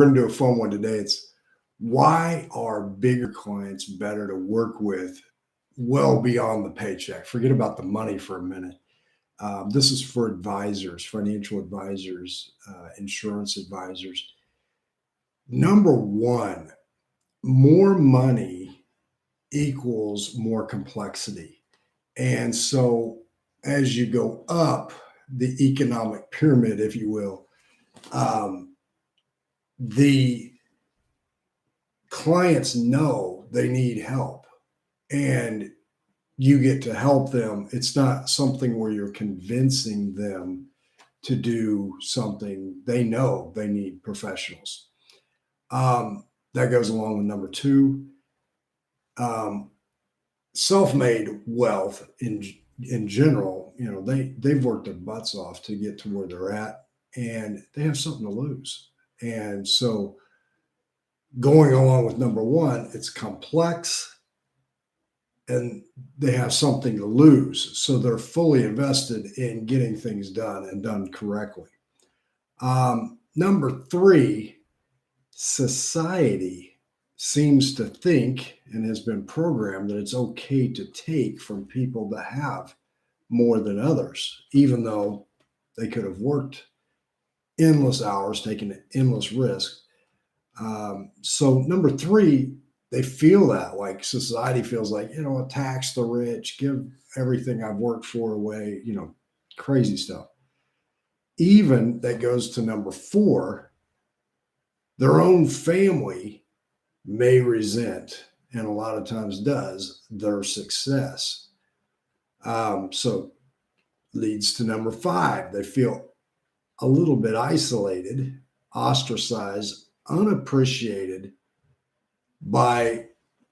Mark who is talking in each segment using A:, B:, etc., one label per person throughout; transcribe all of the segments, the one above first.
A: we're going to do a fun one today. It's why are bigger clients better to work with well beyond the paycheck? Forget about the money for a minute. This is for advisors, financial advisors, insurance advisors. Number one, more money equals more complexity. And so as you go up the economic pyramid, if you will, the clients know they need help and you get to help them. It's not something where you're convincing them to do something. They know they need professionals. That goes along with number two. Self-made wealth in general, they've worked their butts off to get to where they're at, and they have something to lose. And so going along with number one, it's complex and they have something to lose. So they're fully invested in getting things done and done correctly. Number three, society seems to think and has been programmed that it's okay to take from people that have more than others, even though they could have worked endless hours, taking endless risk. So number three, they feel that like society feels like, tax the rich, give everything I've worked for away, crazy stuff. Even that goes to number four, their own family may resent, and a lot of times does, their success. So leads to number five, they feel a little bit isolated, ostracized, unappreciated by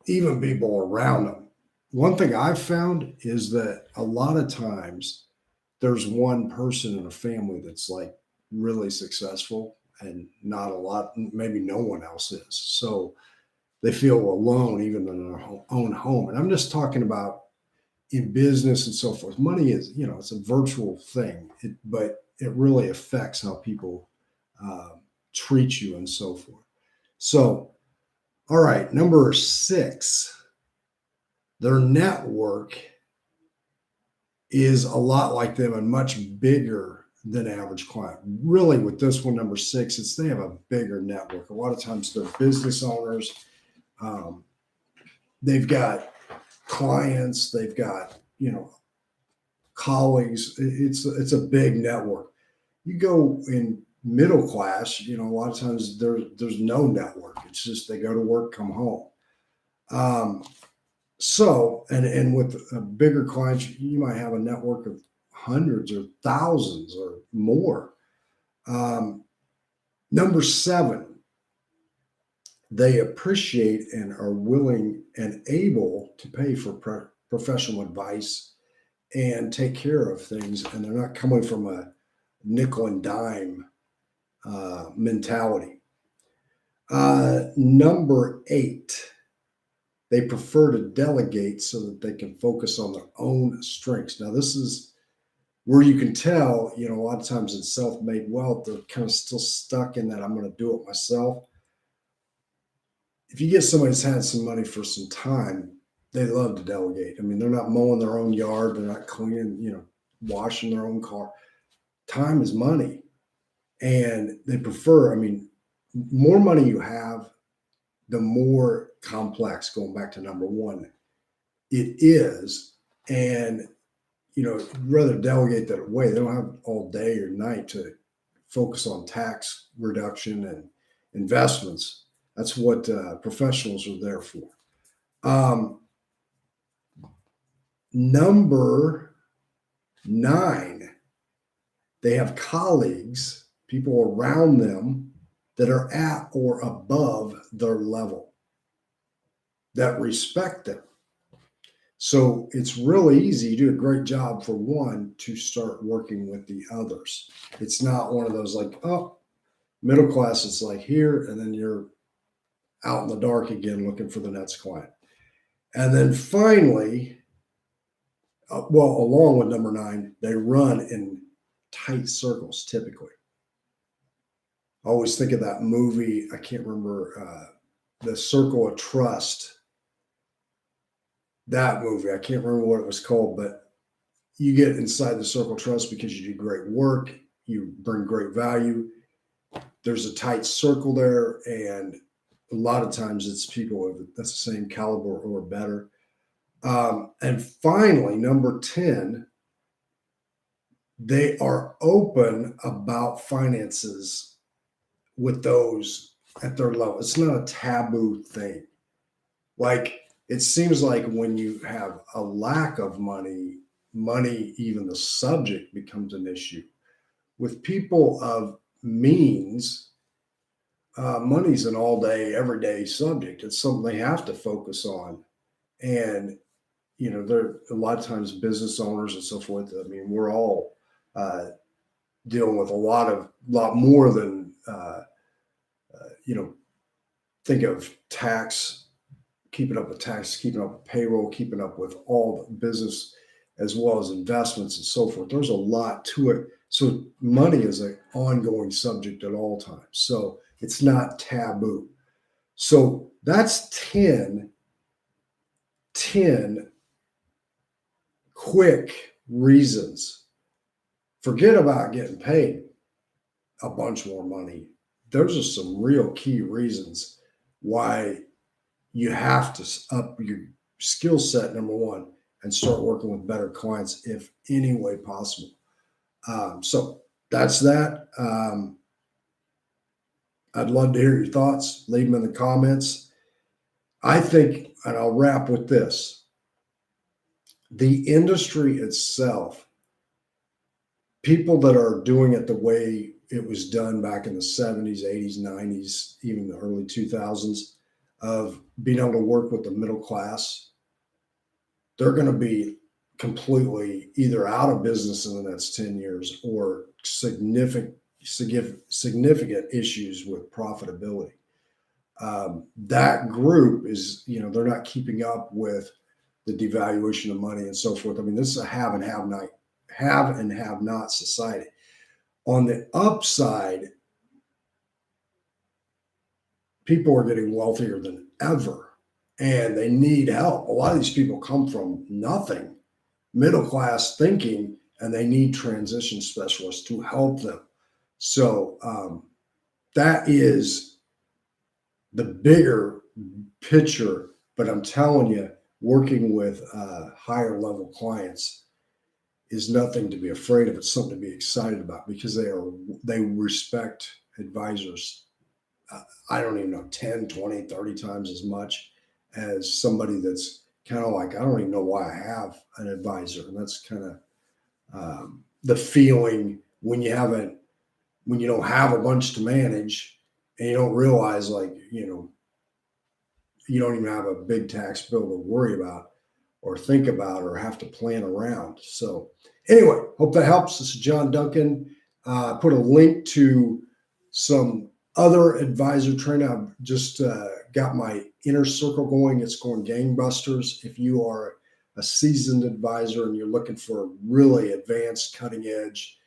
A: even people around them. One thing I've found is that a lot of times there's one person in a family that's like really successful and not a lot, maybe no one else is. So they feel alone even in their own home. And I'm just talking about in business and so forth. Money is, it's a virtual thing, but it really affects how people treat you and so forth. So, all right, number six, their network is a lot like them and much bigger than average client. Really, with this one, number six, it's they have a bigger network. A lot of times they're business owners. They've got clients, they've got, colleagues. It's a big network. You go in middle class, a lot of times there's no network. It's just they go to work, come home. So, and with a bigger clients, you might have a network of hundreds or thousands or more. Number seven, they appreciate and are willing and able to pay for professional advice and take care of things. And they're not coming from a nickel and dime mentality. Number eight, they prefer to delegate so that they can focus on their own strengths. Now, this is where you can tell, a lot of times in self-made wealth, they're kind of still stuck in that I'm going to do it myself. If you get somebody that's had some money for some time, they love to delegate. I mean, they're not mowing their own yard. They're not cleaning, washing their own car. Time is money. And they prefer, more money you have, the more complex, going back to number one, it is. And, rather delegate that away. They don't have all day or night to focus on tax reduction and investments. That's what professionals are there for. Number nine, they have colleagues, people around them that are at or above their level that respect them. So it's really easy. You do a great job for one to start working with the others. It's not one of those like, middle class, it's like here, and then you're out in the dark again looking for the next client. And then finally, along with number nine, they run in tight circles typically. I always think of that movie. I can't remember the Circle of Trust. That movie. I can't remember what it was called, but you get inside the Circle of Trust because you do great work. You bring great value. There's a tight circle there, and a lot of times it's people that's the same caliber or better. And finally, number 10, they are open about finances with those at their level. It's not a taboo thing. Like it seems like when you have a lack of money, even the subject becomes an issue. With people of means, money's an all day, everyday subject. It's something they have to focus on. And, there a lot of times business owners and so forth. I mean, we're all dealing with a lot more than, think of tax, keeping up with tax, keeping up with payroll, keeping up with all the business as well as investments and so forth. There's a lot to it. So money is an ongoing subject at all times. So it's not taboo. So that's 10 quick reasons. Forget about getting paid a bunch more money. Those are some real key reasons why you have to up your skill set, number one, and start working with better clients if any way possible. So that's that. I'd love to hear your thoughts. Leave them in the comments. I think, and I'll wrap with this, the industry itself, people that are doing it the way it was done back in the 70s, 80s, 90s, even the early 2000s, of being able to work with the middle class, they're going to be completely either out of business in the next 10 years or significant issues with profitability. That group is, they're not keeping up with the devaluation of money and so forth. I mean, this is a have and have not society. On the upside, people are getting wealthier than ever and they need help. A lot of these people come from nothing, middle class thinking, and they need transition specialists to help them. So that is the bigger picture. But I'm telling you, working with higher level clients is nothing to be afraid of. It's something to be excited about because they respect advisors. I don't even know, 10, 20, 30 times as much as somebody that's kind of like, I don't even know why I have an advisor. And that's kind of the feeling when you don't have a bunch to manage and you don't realize you don't even have a big tax bill to worry about or think about or have to plan around. So anyway, hope that helps. This is John Duncan. Put a link to some other advisor training. I've just got my inner circle going. It's going gangbusters. If you are a seasoned advisor and you're looking for really advanced, cutting edge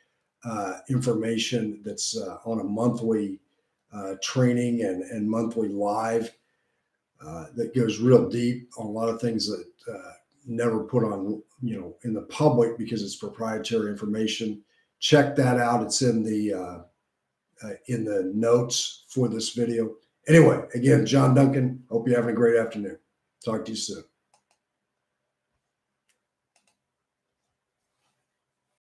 A: information that's on a monthly training and monthly live that goes real deep on a lot of things that never put on, in the public because it's proprietary information. Check that out. It's in the notes for this video. Anyway, again, John Duncan. Hope you're having a great afternoon. Talk to you soon.